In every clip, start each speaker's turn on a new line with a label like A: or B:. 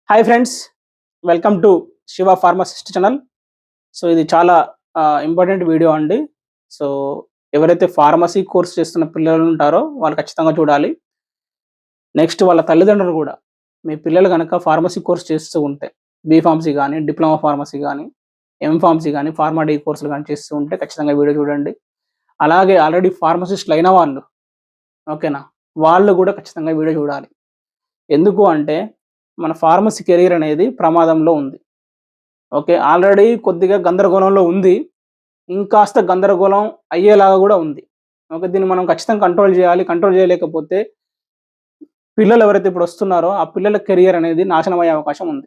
A: Hi friends, welcome to Shiva pharmacist channel. So ఇది చాలా important video అండి. సో ఎవరైతే ఫార్మసీ కోర్స్ చేస్తున్న పిల్లలు ఉంటారో వాళ్ళు ఖచ్చితంగా చూడాలి. నెక్స్ట్ వాళ్ళ తల్లిదండ్రులు కూడా, మీ పిల్లలు కనుక ఫార్మసీ కోర్స్ చేస్తూ ఉంటే, బీఫార్మసీ కానీ, డిప్లొమా ఫార్మసీ కానీ, ఎంఫార్మసీ కానీ, ఫార్మా డి కోర్సులు కానీ చేస్తూ ఉంటే ఖచ్చితంగా వీడియో చూడండి. అలాగే ఆల్రెడీ ఫార్మసిస్టులు అయిన వాళ్ళు, ఓకేనా, వాళ్ళు కూడా ఖచ్చితంగా వీడియో చూడాలి. ఎందుకు అంటే మన ఫార్మసీ కెరీర్ అనేది ప్రమాదంలో ఉంది. ఓకే. ఆల్రెడీ కొద్దిగా గందరగోళంలో ఉంది. ఇంకాస్త గందరగోళం అయ్యేలాగా గూడా ఉంది. ఓకే. దీన్ని మనం ఖచ్చితంగా కంట్రోల్ జేయాలి. కంట్రోల్ జేయలేకపోతే పిల్లలు ఎవరైతే ఇప్పుడొస్తున్నారో, ఆ పిల్లల కెరియర్ అనేది నాశనమయ్యే అవకాశం ఉంది.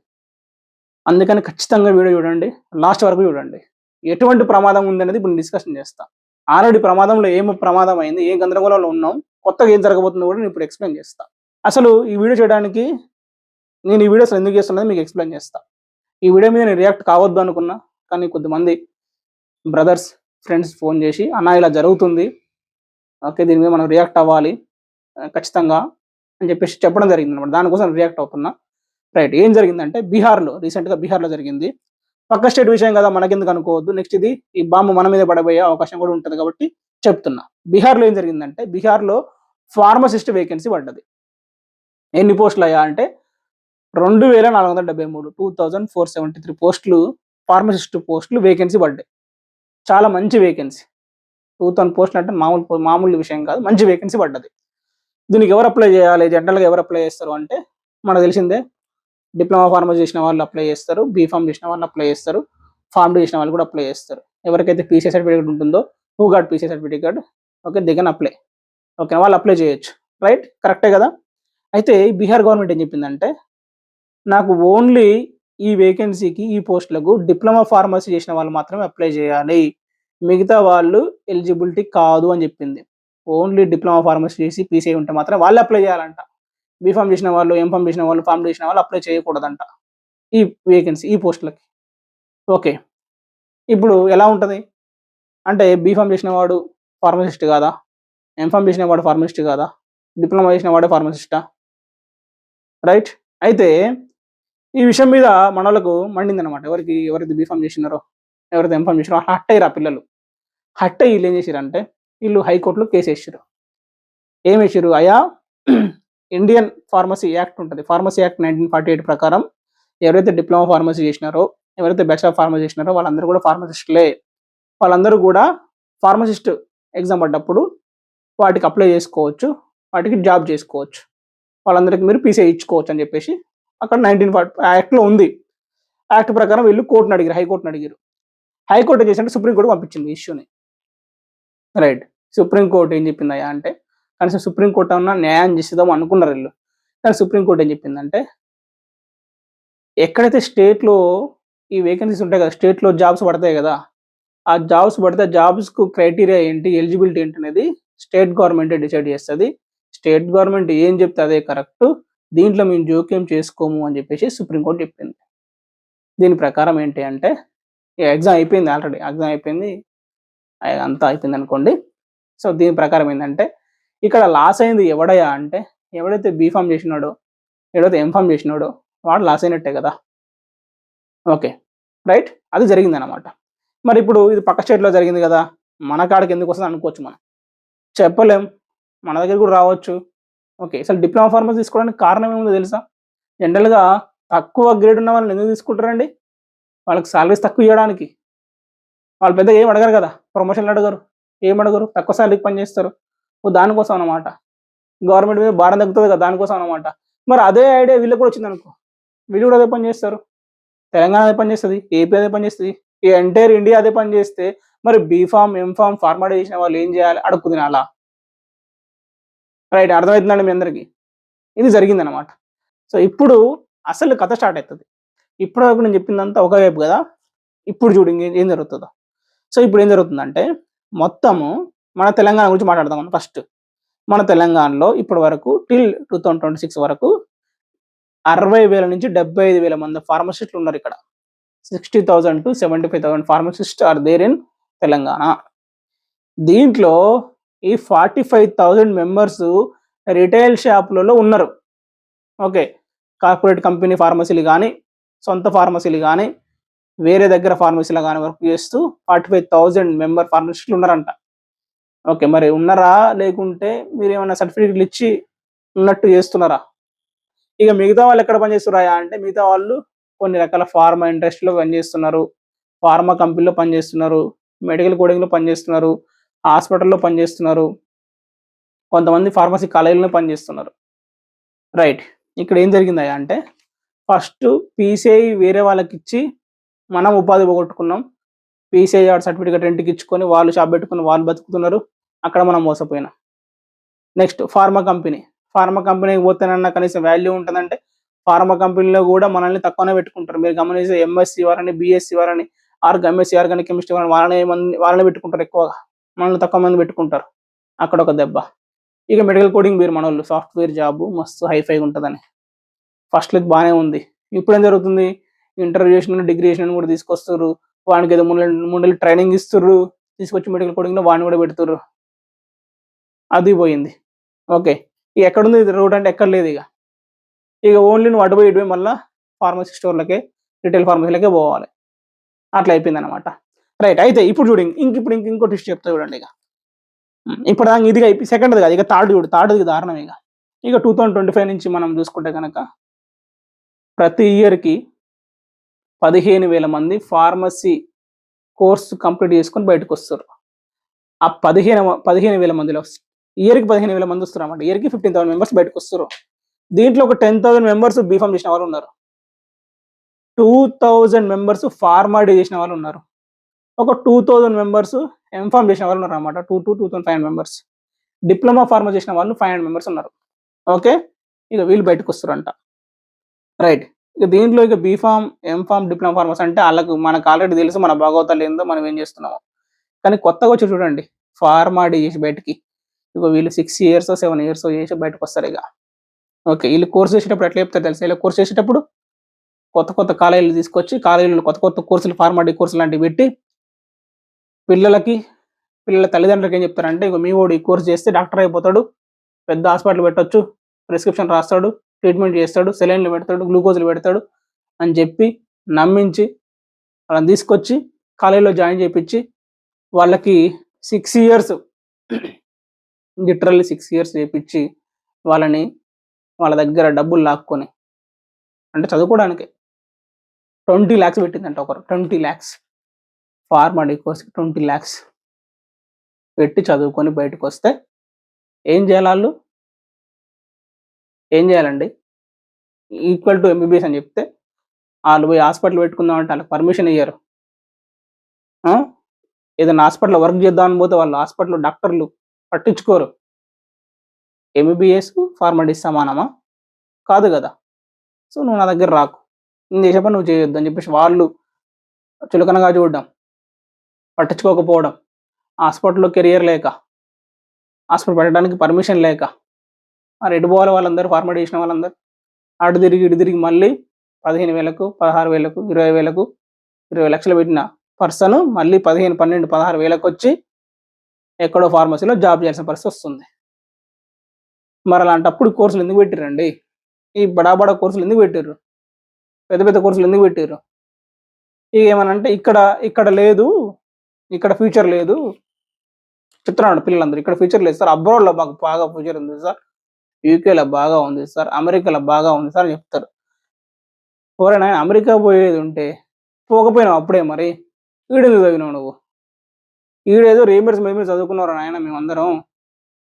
A: అందుకని ఖచ్చితంగా వీడియో చూడండి. లాస్ట్ వరకు చూడండి. ఎటువంటి ప్రమాదం ఉందనేది ఇప్పుడు డిస్కషన్ చేస్తా. ఆల్రెడీ ప్రమాదంలో ఏం ప్రమాదం అయింది? ఏ గందరగోళంలో ఉన్నాం? కొత్తగా ఏం జరగబోతుందో గూడా నేను ఇప్పుడు ఎక్స్‌ప్లెయిన్ చేస్తా. అసలు ఈ వీడియో చేయడానికి నేను ఈ వీడియోస్ ఎందుకు చేస్తున్నానో మీకు ఎక్స్‌ప్లెయిన్ చేస్తా. ఈ వీడియో మీద నేను రియాక్ట్ కావద్దు అనుకున్నా. కానీ కొంతమంది బ్రదర్స్, ఫ్రెండ్స్ ఫోన్ చేసి, "అన్న ఇలా జరుగుతుంది. ఓకే. దీని మీద మనం రియాక్ట్ అవ్వాలి. ఖచ్చితంగా" అని చెప్పేసి చెప్పడం జరిగిందనమాట. దానికోసం రియాక్ట్ అవుతున్నా. రైట్. ఏం జరిగిందంటే రీసెంట్‌గా బీహార్‌లో జరిగింది. పక్క స్టేట్ విషయం కదా! మనకెందుకు అనుకోవద్దు. నెక్స్ట్ ఇది ఈ బాంబు మన మీద పడబోయే అవకాశం కూడా ఉంటది కాబట్టి చెప్తున్నా. బీహార్‌లో ఏం జరిగిందంటే, బీహార్‌లో ఫార్మసిస్ట్ వేకెన్సీ పడ్డది. ఎన్ని పోస్టులయ్యా అంటే 2473 2473 పోస్టులు, ఫార్మసిస్ట్ పోస్టులు వేకెన్సీ పడ్డాయి. చాలా మంచి వేకెన్సీ. 2000 పోస్టులు అంటే మామూలు విషయం కాదు. మంచి వేకెన్సీ పడ్డది. దీనికి ఎవరు అప్లై చేయాలి? జనరల్‌గా ఎవరు అప్లై చేస్తారు అంటే, మనకు తెలిసిందే, డిప్లొమా ఫార్మసీ చేసిన వాళ్ళు అప్లై చేస్తారు. బీఫార్మ్ చేసిన వాళ్ళు అప్లై చేస్తారు. ఫార్మ్ డి చేసిన వాళ్ళు కూడా అప్లై చేస్తారు. ఎవరికైతే పీసీ సర్టిఫికేట్ ఉంటుందో, who got PC certificate, okay, they can apply. Okay. వాళ్ళు అప్లై చేయొచ్చు. రైట్. కరెక్టే కదా! అయితే బీహార్ గవర్నమెంట్ ఏం చెప్పిందంటే, నాకు ఓన్లీ ఈ వేకెన్సీకి, ఈ పోస్టులకు డిప్లొమా ఫార్మసీ చేసిన వాళ్ళు మాత్రమే అప్లై చేయాలి. మిగతా వాళ్ళు ఎలిజిబిలిటీ కాదు అని చెప్పింది. ఓన్లీ డిప్లొమా ఫార్మసీ చేసి పీసీ ఉంటే మాత్రం వాళ్ళే అప్లై చేయాలంట. బీఫార్మ్ చేసిన వాళ్ళు, ఎంఫార్మ్ చేసిన వాళ్ళు, ఫార్మ్ డి చేసిన వాళ్ళు అప్లై చేయకూడదంట. ఈ వేకెన్సీ, ఈ పోస్టులకి. ఓకే. ఇప్పుడు ఎలా ఉంటది? అంటే బీఫార్మ్ చేసిన వాడు ఫార్మసిస్ట్ కాదా? ఎంఫార్మ్ చేసిన వాడు ఫార్మసిస్ట్ కాదా? డిప్లొమా చేసిన వాడే ఫార్మసిస్టా? రైట్. అయితే ఈ విషయం మీద మనోళ్ళకు మండిందనమాట. ఎవరైతే బీఫార్మ్ చేసినారో, ఎవరైతే ఎంఫార్మ్ చేసినారో హర్ట్ అయ్యిర్రు ఆ పిల్లలు. హర్ట్ అయ్యి ఈళ్ళేం చేసిర్రంటే, ఈళ్ళు హైకోర్ట్‌లో కేసేసిర్రు. ఏమేసిర్రు? అయ్యా, ఇండియన్ ఫార్మసీ యాక్ట్ ఉంటది. ఫార్మసీ యాక్ట్ 1948 ప్రకారం ఎవరైతే డిప్లొమా ఫార్మసీ చేసినారో, ఎవరైతే బ్యాచిలర్ ఆఫ్ ఫార్మసీ చేసినారో వాళ్ళందరూ కూడా ఫార్మసిస్టులే. వాళ్ళందరూ కూడా ఫార్మసిస్ట్ ఎగ్జామ్ పడ్డప్పుడు వాటికి అప్లై చేసుకోవచ్చు. వాటికి జాబ్ చేసుకోవచ్చు. వాళ్ళందరికి మీరు పీసీ ఇచ్చుకోవచ్చు అని చెప్పేసి అక్కడ 1940 యాక్ట్‌లో ఉంది. యాక్ట్ ప్రకారం వీళ్ళు కోర్ట్‌ని అడిగారు. హైకోర్ట్‌ని అడిగారు. హైకోర్ట్ ఏం చేసిందంటే సుప్రీం కోర్ట్‌కి పంపించింది ఈ ఇష్యూని. రైట్. సుప్రీం కోర్ట్ ఏం చెప్పిందయ్యా అంటే, కనీసం సుప్రీం కోర్ట్ ఏమన్నా న్యాయం చేస్తదేమో అనుకున్నారు ఈళ్ళు. కానీ సుప్రీం కోర్ట్ ఏం చెప్పిందంటే, ఎక్కడైతే స్టేట్‌లో ఈ వేకెన్సీస్ ఉంటాయి కదా! స్టేట్‌లో జాబ్స్ పడతాయి కదా! ఆ జాబ్స్ పడితే ఆ జాబ్స్‌కు క్రైటీరియా ఏంటి? ఎలిజిబిలిటీ ఏంటనేది స్టేట్ గవర్నమెంటే డిసైడ్ చేస్తది. స్టేట్ గవర్నమెంట్ ఏం చెప్తే అదే కరెక్టు. దీంట్లో మేము జోక్యం చేసుకోము అని చెప్పేసి సుప్రీం కోర్ట్ చెప్పింది. దీని ప్రకారం ఏంటి అంటే, ఎగ్జామ్ అయిపోయింది ఆల్రెడీ. ఎగ్జామ్ అయిపోయింది. అంతా అయిపోయిందనుకోండి. సో, దీని ప్రకారం ఏందంటే, ఇక్కడ లాస్ అయింది ఎవడయ్యా అంటే, ఎవడైతే బీఫార్మ్ చేసినాడో, ఎవడైతే ఎంఫార్మ్ చేసినాడో వాడు లాస్ అయినట్టే కదా! ఓకే. రైట్. అది జరిగిందనమాట. మరిప్పుడు ఇది పక్క స్టేట్‌లో జరిగింది గదా! మన కాడికి ఎందుకొస్తది అనుకోవచ్చు మనం. చెప్పలేం. మన దగ్గర కూడా రావచ్చు. ఓకే. అసలు డిప్లొమా ఫార్మసీ తీసుకోవడానికి కారణం ఏముందో తెలుసా? జనరల్‌గా తక్కువ గ్రేడ్ ఉన్న వాళ్ళని ఎందుకు తీసుకుంటారండి? వాళ్ళకి సాలరీస్ తక్కువ ఇయ్యడానికి. వాళ్ళు పెద్దగా ఏమి అడగరు గదా! ప్రమోషన్‌లు అడగరు. ఏమి అడగరు. తక్కువ సాలరీకి పని చేస్తారు. ఓ దానికోసం అన్నమాట. గవర్నమెంట్ మీద భారం తగ్గుతది కదా! దానికోసం అన్నమాట. మరి అదే ఐడియా వీళ్ళకి కూడా వచ్చిందనుకో, వీళ్ళు కూడా అదే పని చేస్తారు. తెలంగాణ అదే పని చేస్తది. ఏపీ అదే పని చేస్తది. ఈ ఎంటైర్ ఇండియా అదే పని చేస్తే మరి బీఫార్మ్, ఎంఫార్మ్, ఫార్మా డి చేసిన వాళ్ళు ఏం చేయాలి? అడుక్కు తినాలా? రైట్. అర్థమైతుందండి మీ అందరికి. ఇది జరిగిందన్నమాట. సో, ఇప్పుడు అసలు కథ స్టార్ట్ అయితది. ఇప్పటివరకు నేను చెప్పిందంతా ఒక వైపు గదా! ఇప్పుడు చూడు ఏం జరుగుతదో. సో, ఇప్పుడేం జరుగుతుందంటే, మొత్తము మన తెలంగాణ గురించి మాట్లాడదాం మనం ఫస్ట్. మన తెలంగాణలో ఇప్పటి వరకు టిల్ 2026 వరకు 60,000 నుంచి 75,000 మంది ఫార్మసిస్టులున్నారిక్కడ. 60,000-75,000 pharmacist are there in Telangana. దీంట్లో ఈ 45,000 మెంబర్స్ రిటైల్ షాపులలో ఉన్నారు. ఓకే. కార్పొరేట్ కంపెనీ ఫార్మసీలు కానీ, సొంత ఫార్మసీలు కానీ, వేరే దగ్గర ఫార్మసీలో కానీ వర్క్ చేస్తూ 45,000 మెంబర్ ఫార్మసిస్టులు ఉన్నారంట. ఓకే. మరి ఉన్నారా? లేకుంటే మీరేమన్నా సర్టిఫికేట్లు ఇచ్చి ఉన్నట్టు చేస్తున్నారా? ఇక మిగతా వాళ్ళు ఎక్కడ పనిచేస్తున్నారా అంటే, మిగతా వాళ్ళు కొన్ని రకాల ఫార్మా ఇండస్ట్రీలో పనిచేస్తున్నారు. ఫార్మా కంపెనీలో పనిచేస్తున్నారు. మెడికల్ కోడింగ్‌లో పనిచేస్తున్నారు. హాస్పిటల్‌లో పనిచేస్తున్నారు. కొంతమంది ఫార్మసీ కాలేజీలో పనిచేస్తున్నారు. రైట్. ఇక్కడ ఏం జరిగిందయ్యా అంటే, ఫస్ట్ పీసీఐ వేరే వాళ్ళకిచ్చి మనం ఉపాధి పోగొట్టుకున్నాం. పీసీఐఆర్ సర్టిఫికేట్ రెంట్‌కి ఇచ్చుకొని వాళ్ళు షాప్ పెట్టుకొని వాళ్ళు బతుకుతున్నారు. అక్కడ మనం మోసపోయినాం. Next pharma company. ఫార్మా కంపెనీకి పోతేనన్నా కనీసం వాల్యూ ఉంటదంటే, ఫార్మా కంపెనీలో గూడా మనల్ని తక్కువనే పెట్టుకుంటారు. మీరు గమనిస్తే ఎంఎస్‌సి వారని, బీఎస్‌సి వారని, ఎంఎస్‌సి ఆర్గానిక్ కెమిస్ట్రీ వారని వాళ్ళనే పెట్టుకుంటారు ఎక్కువగా. మనల్ని తక్కువ మంది పెట్టుకుంటారు. అక్కడొక దెబ్బ. ఇక మెడికల్ కోడింగ్ వేరు మనోళ్ళు. సాఫ్ట్‌వేర్ జాబు మస్తు హైఫైగా ఉంటదని. ఫస్ట్‌లో బానే ఉంది. ఇప్పుడేం జరుగుతుంది? ఇంటర్ చేసినోడిని, డిగ్రీ చేసినోడిని కూడా తీసుకొస్తుర్రు. వానికేదో 3 నెలలు ట్రైనింగ్ ఇస్తుర్రు. తీసుకొచ్చి మెడికల్ కోడింగ్‌లో వాడిని కూడా పెడుతుర్రు. అది పోయింది. ఓకే. ఇగ ఎక్కడుంది ఇది రూట్ అంటే ఎక్కడ లేదిగ. ఇగ ఓన్లీ నువ్వు అటు పోయి, ఇటు పోయి మళ్ళా ఫార్మసీ స్టోర్‌లకే, రిటైల్ ఫార్మసీలకే పోవాలి. అట్లా అయిపోయిందనమాట. రైట్. అయితే ఇప్పుడు చూడు ఇంకో ట్విస్ట్ చెప్తా చూడండి ఇగ. ఇప్పటిదాకా ఇది సెకండ్‌ది కాదు. ఇక థర్డ్ చూడు. థర్డ్‌ది దారుణం ఇగ. ఇక 2025 నుంచి మనం చూసుకుంటే గనక ప్రతి ఇయర్‌కి 15,000 మంది ఫార్మసీ కోర్స్ కంప్లీట్ చేసుకొని బయటకొస్తుర్రు. ఆ 15,000 మందిలో ఇయర్‌కి 15,000 మంది వస్తున్నారన్నమాట. ఇయర్‌కి 15,000 మెంబర్స్ బయటకొస్తుర్రు. దీంట్లో ఒక 10,000 మెంబర్స్ బీఫార్మ్ చేసిన వాళ్ళు ఉన్నారు. 2,000 మెంబర్స్ ఫార్మా డి చేసిన వాళ్ళు ఉన్నారు. ఒక 2,000 మెంబర్స్ ఎంఫార్మ్ చేసిన వాళ్ళు ఉన్నారన్నమాట. 2,500 మెంబర్స్. డిప్లొమా ఫార్మా చేసిన వాళ్ళు 500 మెంబర్స్ ఉన్నారు. ఓకే. ఇక వీళ్ళు బయటకొస్తుర్రంట. రైట్. ఇక దీంట్లో ఇక బీఫార్మ్, ఎంఫార్మ్, డిప్లొమా ఫార్మసీ అంటే మనకు ఆల్రెడీ తెలుసు మన భాగవతాలు ఏందో మనం ఏం చేస్తున్నామో. కానీ కొత్తగా వచ్చి చూడండి. ఫార్మా డి చేసి బయటికి. ఇగో వీళ్ళు 6 ఇయర్సో, 7 ఇయర్సో చేసి బయటకొస్తారు ఇగ. ఓకే. ఈళ్ళు కోర్స్ చేసేటప్పుడు ఎట్లా చెప్తారో తెలుసా? ఈళ్ళు కోర్స్ చేసేటప్పుడు కొత్త కాలేజీలు తీసుకొచ్చి కాలేజీలో కొత్త కోర్సులు ఫార్మా డి కోర్సులు లాంటివి పెట్టి పిల్లల తల్లిదండ్రులకి ఏం చెప్తారంటే, ఇగో మీ వోడు ఈ కోర్స్ చేస్తే డాక్టర్ అయిపోతాడు. పెద్ద హాస్పిటల్ పెట్టొచ్చు. ప్రిస్క్రిప్షన్ రాస్తాడు. ట్రీట్మెంట్ చేస్తాడు. సెలైన్‌లు పెడతాడు. గ్లూకోజ్‌లు పెడతాడు అని చెప్పి నమ్మించి వాళ్ళని తీసుకొచ్చి కాలేజీలో జాయిన్ చేపిచ్చి వాళ్ళకి 6 ఇయర్స్ లిటరల్లీ 6 ఇయర్స్ చేపిచ్చి వాళ్ళ దగ్గర డబ్బులు లాక్కొని అంటే చదువుకోవడానికే 20,00,000 పెట్టిందంట ఒకరు. 20,00,000 ఫార్మా డి కోర్స్‌కి 20,00,000 పెట్టి చదువుకొని బయటకొస్తే ఏం చేయాలాళ్ళు? ఏం చేయాలండి? ఈక్వల్ టు ఎంబీబీఎస్ అని చెప్తే ఆళ్ళు పోయి హాస్పిటల్ పెట్టుకుందాం అంటే ఆళ్ళకి పర్మిషన్ ఇయ్యరు. ఆ! ఏదైనా హాస్పిటల్‌లో వర్క్ చేద్దామని పోతే వాళ్ళు హాస్పిటల్‌లో డాక్టర్లు పట్టించుకోరు. ఎంబీబీఎస్, ఫార్మా డి సమానమా? కాదు గదా! సో, నువ్వు నా దగ్గర రాకు. నేను చేసే పని నువ్వు చేయొద్దు అని చెప్పేసి వాళ్ళు చులకనగా చూడడం, పట్టించుకోకపోవడం, హాస్పిటల్‌లో కెరియర్ లేక, హాస్పిటల్ పెట్టడానికి పర్మిషన్ లేక, మరి ఎటు పోవాలి వాళ్ళందరూ ఫార్మా డి చేసిన వాళ్ళందరూ? అటు తిరిగి, ఇటు తిరిగి మళ్ళీ 15,000కు, 16,000కు, 20,000కు, 20,00,000 పెట్టిన పర్సన్ మళ్ళీ 15, 12, 16,000కొచ్చి ఎక్కడో ఫార్మసీలో జాబ్ చేయాల్సిన పరిస్థితి వస్తుంది. మరి అలాంటప్పుడు కోర్సులు ఎందుకు పెట్టిర్రండి? ఈ బడా కోర్సులు ఎందుకు పెట్టిర్రు? పెద్ద కోర్సులు ఎందుకు పెట్టిర్రు? ఇగ ఏమనంటే ఇక్కడ లేదు. ఇక్కడ ఫ్యూచర్ లేదు. చెప్తున్నాడు పిల్లలందరూ. ఇక్కడ ఫ్యూచర్ లేదు సార్. అబ్రాడ్‌లో మాకు బాగా ఫ్యూచర్ ఉంది సార్. యూకేలో బాగా ఉంది సార్. అమెరికాలో బాగా ఉంది సార్ అని చెప్తారు. ఒరేయ్ నాయన అమెరికా పోయేది ఉంటే పోకపోయినావు అప్పుడే మరి. ఈడెందుకు చదివినావు నువ్వు? ఈడేదో రీయింబర్స్‌మెంట్ మీద చదువుకున్నావురా నాయన మేమందరం.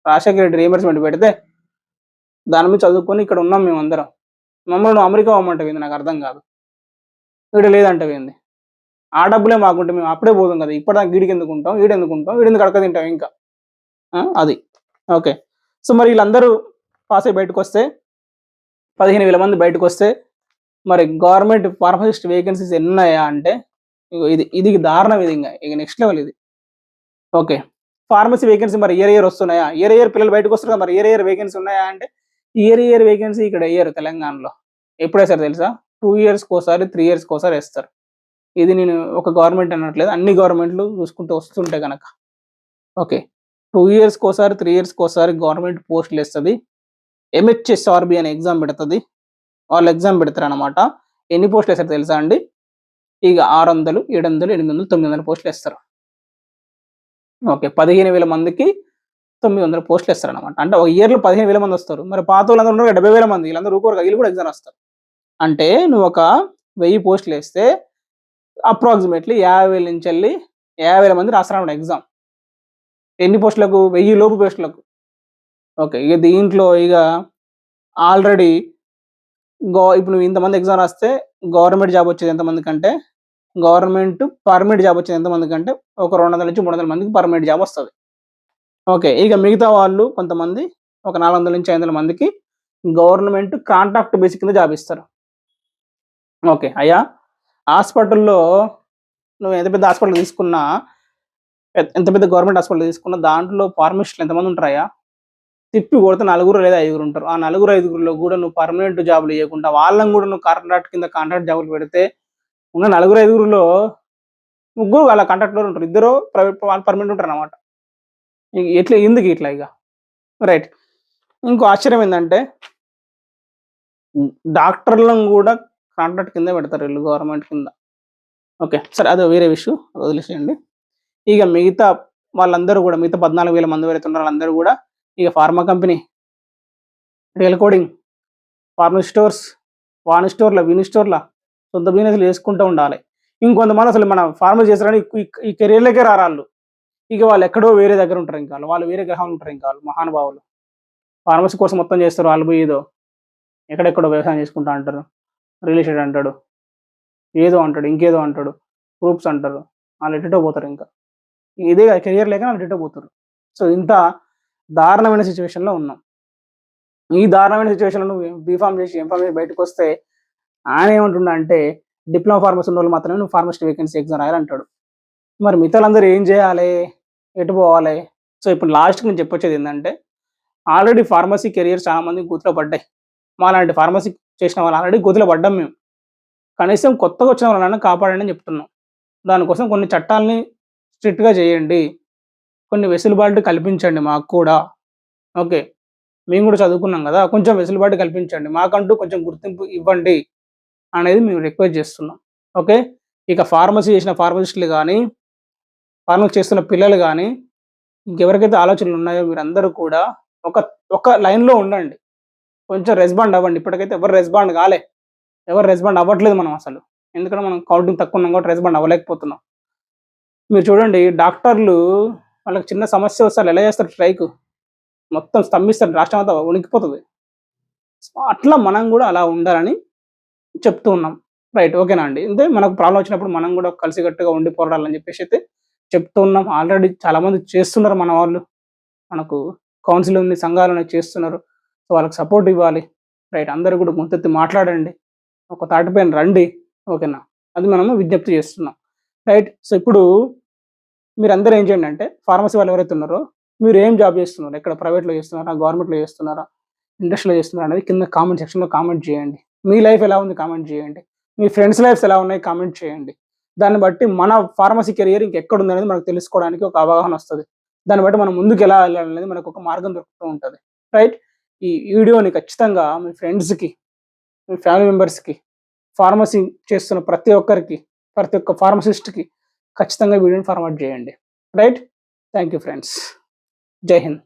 A: రాజశేఖర్ రెడ్డి రీయింబర్స్‌మెంట్ పెడితే దాని మీద చదువుకొని ఇక్కడ ఉన్నాం మేమందరం. మమ్మల్ని నువ్వు అమెరికా పొమ్మంటావేంది నాకు అర్థం కాదు. ఈడ లేదంటావేంది? ఆ డబ్బులే మాకుంటే మేము అప్పుడే పోదుం కదా! ఇప్పటిదాకా ఈడెందుకుంటాం? ఈడెందుకు అడక తింటాం ఇంకా? అది. ఓకే. సో, మరి ఈళ్ళందరూ పాస్ అయ్యి బయటకొస్తే 15,000 మంది బయటకొస్తే మరి గవర్నమెంట్ ఫార్మసిస్ట్ వేకెన్సీస్ ఎన్నున్నాయా అంటే ఇగో ఇది దారుణం ఇది ఇక నెక్స్ట్ లెవెల్ ఇది. ఓకే. ఫార్మసీ వేకెన్సీ మరి ఇయర్ వస్తున్నాయా? ఇయర్ పిల్లలు బయటకొస్తారు కదా! మరి ఇయర్ వేకెన్సీ ఉన్నాయా అంటే ఇయర్ వేకెన్సీ ఇక్కడ ఎయ్యరు తెలంగాణలో. ఎప్పుడేస్తారు తెలుసా? 2 ఇయర్స్‌కోసారి, 3 ఇయర్స్‌కోసారి ఏస్తారు. ఇది నేను ఒక గవర్నమెంట్ అనట్లేదు. అన్ని గవర్నమెంట్‌లు చూసుకుంటూ వస్తుంటే గనక. ఓకే. 2 ఇయర్స్‌కోసారి, 3 ఇయర్స్‌కోసారి గవర్నమెంట్ పోస్టులేస్తది. ఎంహెచ్ఎస్ఆర్‌బీ అనే ఎగ్జామ్ పెడతది. వాళ్ళు ఎగ్జామ్ పెడతారనమాట. ఎన్ని పోస్టులు వేస్తారు తెలుసా అండి? ఇక 600, 700, 800, 900 పోస్టులు వేస్తారు. ఓకే. 15,000 మందికి 900 పోస్టులు వేస్తారనమాట. అంటే ఒక ఇయర్‌లో 15,000 మంది వస్తారు. మరి పాతోళ్ళందరూ ఉన్నారు 70,000 మంది. వీళ్ళందరూ ఊరుకోరుగా, వీళ్ళు కూడా ఎగ్జామ్ రాస్తారు. అంటే నువ్వు ఒక 1000 పోస్టులు వేస్తే అప్రాక్సిమేట్‌లీ 50,000 నుంచెల్లి 50,000 మంది రాస్తారన్నమాట ఎగ్జామ్. ఎన్ని పోస్టులకు? 1000 లోపు పోస్టులకు. ఓకే. ఇక దీంట్లో ఇక ఆల్రెడీ ఇప్పుడు నువ్వు ఇంతమంది ఎగ్జామ్ రాస్తే గవర్నమెంట్ జాబ్ వచ్చేది ఎంతమందికంటే, గవర్నమెంట్ పర్మనెంట్ జాబ్ వచ్చేది ఎంతమందికంటే ఒక 200-300 మందికి పర్మనెంట్ జాబ్ వస్తది. ఓకే. ఇక మిగతా వాళ్ళు కొంతమంది ఒక 400-500 మందికి గవర్నమెంట్ కాంట్రాక్ట్ బేసిస్ కింద జాబ్ ఇస్తారు. ఓకే. అయ్యా హాస్పిటల్‌లో నువ్వు ఎంత పెద్ద హాస్పిటల్ తీసుకున్నా, ఎంత పెద్ద గవర్నమెంట్ హాస్పిటల్ తీసుకున్నా దాంట్లో ఫార్మసిస్టులు ఎంతమంది ఉంటారయ్యా? తిప్పి కొడితే 4 లేదా 5 ఉంటారు. ఆ 4, 5లో కూడా నువ్వు పర్మనెంట్ జాబ్‌లు ఇయ్యకుండా వాళ్ళని కూడా నువ్వు కాంట్రాక్ట్ జాబ్‌లు పెడితే ఉన్న 4, 5లో ముగ్గురు వాళ్ళ కాంట్రాక్ట్‌లో ఉంటారు. ఇద్దరు ప్రైవేట్ వాళ్ళు పర్మనెంట్ ఉంటారన్నమాట. ఎట్లా ఎందుకు ఇట్లా ఇగ? రైట్. ఇంకో ఆశ్చర్యం ఏందంటే డాక్టర్‌లను గూడా కాంట్రాక్ట్ కింద పెడతారు ఈళ్ళు గవర్నమెంట్ కింద. ఓకే. సరే అది వేరే విషయం వదిలేసేయండి. ఇక మిగతా వాళ్ళందరూ గూడా మిగతా 14,000 మంది ఎవరైతే ఉన్నారో వాళ్ళందరూ గూడా ఇక pharma company, real coding, pharmacy stores, వాన్ స్టోర్‌ల, విన్ స్టోర్‌ల సొంత బిజినెస్‌లు చేసుకుంటూ ఉండాలి. ఇంకొంతమంది అసలు మన ఫార్మసీ చేస్తారని ఈ కెరియర్‌లకే రారాళ్ళు. ఇక వాళ్ళు ఎక్కడో వేరే దగ్గర ఉంటారు ఇంకా. వాళ్ళు వేరే గ్రహాలు ఉంటారు ఇంకా వాళ్ళు మహానుభావులు. ఫార్మసీ కోర్స్ మొత్తం చేస్తారు వాళ్ళు పోయి ఏదో. ఎక్కడెక్కడో వ్యవసాయం చేసుకుంటా అంటారు. రియల్ ఎస్టేట్ అంటాడు. ఏదో అంటాడు. ఇంకేదో అంటాడు. గ్రూప్స్ అంటారు. ఆళ్ళు ఎటెటో పోతారు ఇంకా. ఇదే కెరియర్ లేక ఆళ్ళు ఎటెటో పోతుర్రు. సో, ఇంత దారుణమైన సిట్యుయేషన్‌లో ఉన్నాం. ఈ దారుణమైన సిట్యుయేషన్‌లో నువ్వు బీఫార్మ్ చేసి, ఎంఫార్మ్ చేసి బయటకొస్తే ఆయన ఏమంటుండంటే డిప్లొమా ఫార్మసీ ఉన్నోళ్ళు మాత్రమే నువ్వు ఫార్మసిస్ట్ వేకెన్సీ ఎగ్జామ్ రాయాలంటాడు. మరి మిగతాలందరూ ఏం చేయాలి? ఎటు పోవాలి? సో, ఇప్పుడు లాస్ట్‌కి నేను చెప్పొచ్చేదేందంటే ఆల్రెడీ ఫార్మసీ కెరియర్స్ చాలా మందికి గోతిలో పడ్డాయి. మాలాంటి ఫార్మసీ చేసిన వాళ్ళు ఆల్రెడీ గోతిలో పడ్డాం మేము. కనీసం కొత్తగా వచ్చిన వాళ్ళనన్నా కాపాడండి అని చెప్తున్నాం. దానికోసం కొన్ని చట్టాల్ని స్ట్రిక్ట్‌గా చేయండి. కొన్ని వెసులుబాటు కల్పించండి మాకు కూడా. ఓకే. మేము కూడా చదువుకున్నాం గదా! కొంచెం వెసులుబాటు కల్పించండి. మాకంటూ కొంచెం గుర్తింపు ఇవ్వండి అనేది మేము రిక్వెస్ట్ చేస్తున్నాం. ఓకే. ఇక ఫార్మసీ చేసిన ఫార్మసిస్టులు గాని, ఫార్మసీ చేస్తున్న పిల్లలు గాని, ఇంకెవరికైతే ఆలోచనలు ఉన్నాయో మీరందరూ కూడా ఒక ఒక లైన్‌లో ఉండండి. కొంచెం రెస్పాండ్ అవ్వండి. ఇప్పటికైతే ఎవరు రెస్పాండ్ కాలే. ఎవరు రెస్పాండ్ అవ్వట్లేదు మనం అసలు. ఎందుకంటే మనం కౌంటింగ్ తక్కువ ఉన్నాం కాబట్టి రెస్పాండ్ అవ్వలేకపోతున్నాం. మీరు చూడండి డాక్టర్లు వాళ్ళకి చిన్న సమస్య వస్తే ఆళ్ళు ఎలా చేస్తారు స్ట్రైక్? మొత్తం స్తంభిస్తారు. రాష్ట్రం అంతా వణికిపోతది. అట్లా మనం గూడా అలా ఉండాలని చెప్తూ ఉన్నాం. రైట్. ఓకేనా అండి. అంటే మనకు ప్రాబ్లమ్ వచ్చినప్పుడు మనం గూడా కలిసికట్టుగా ఉండి పోరాడాలని చెప్పేసి అయితే చెప్తూ ఉన్నాం. ఆల్రెడీ చాలా మంది చేస్తున్నారు మన వాళ్ళు. మనకు కౌన్సిల్ ఉంది, సంఘాలున్నాయి చేస్తున్నారు. సో, వాళ్ళకి సపోర్ట్ ఇవ్వాలి. రైట్. అందరూ కూడా గొంతెత్తి మాట్లాడండి. ఒక తాటిపైన రండి. ఓకేనా. అది మనము విజ్ఞప్తి చేస్తున్నాం. రైట్. సో, ఇప్పుడు మీరందరూ ఏం చేయండి అంటే ఫార్మసీ వాళ్ళు ఎవరైతే ఉన్నారో మీరు ఏం జాబ్ చేస్తున్నారు? ఎక్కడ ప్రైవేట్‌లో చేస్తున్నారా? గవర్నమెంట్‌లో చేస్తున్నారా? ఇండస్ట్రీలో చేస్తున్నారా? అనేది కింద కామెంట్ సెక్షన్‌లో కామెంట్ చేయండి. మీ లైఫ్ ఎలా ఉంది కామెంట్ చేయండి. మీ ఫ్రెండ్స్ లైఫ్స్ ఎలా ఉన్నాయి కామెంట్ చేయండి. దాన్ని బట్టి మన ఫార్మసీ కెరియర్ ఇంకెక్కడుందనేది మనకు తెలుసుకోవడానికి ఒక అవగాహన వస్తది. దాన్ని బట్టి మనం ముందుకు ఎలా వెళ్ళాలనేది మనకు ఒక మార్గం దొరుకుతూ ఉంటది. రైట్. ఈ వీడియోని ఖచ్చితంగా మీ ఫ్రెండ్స్‌కి, మీ ఫ్యామిలీ మెంబర్స్‌కి, ఫార్మసీ చేస్తున్న ప్రతి ఒక్కరికి, ప్రతి ఒక్క ఫార్మసిస్ట్‌కి ఖచ్చితంగా వీడియోని ఫార్వర్డ్ చేయండి. రైట్. Thank you friends. జై హింద్.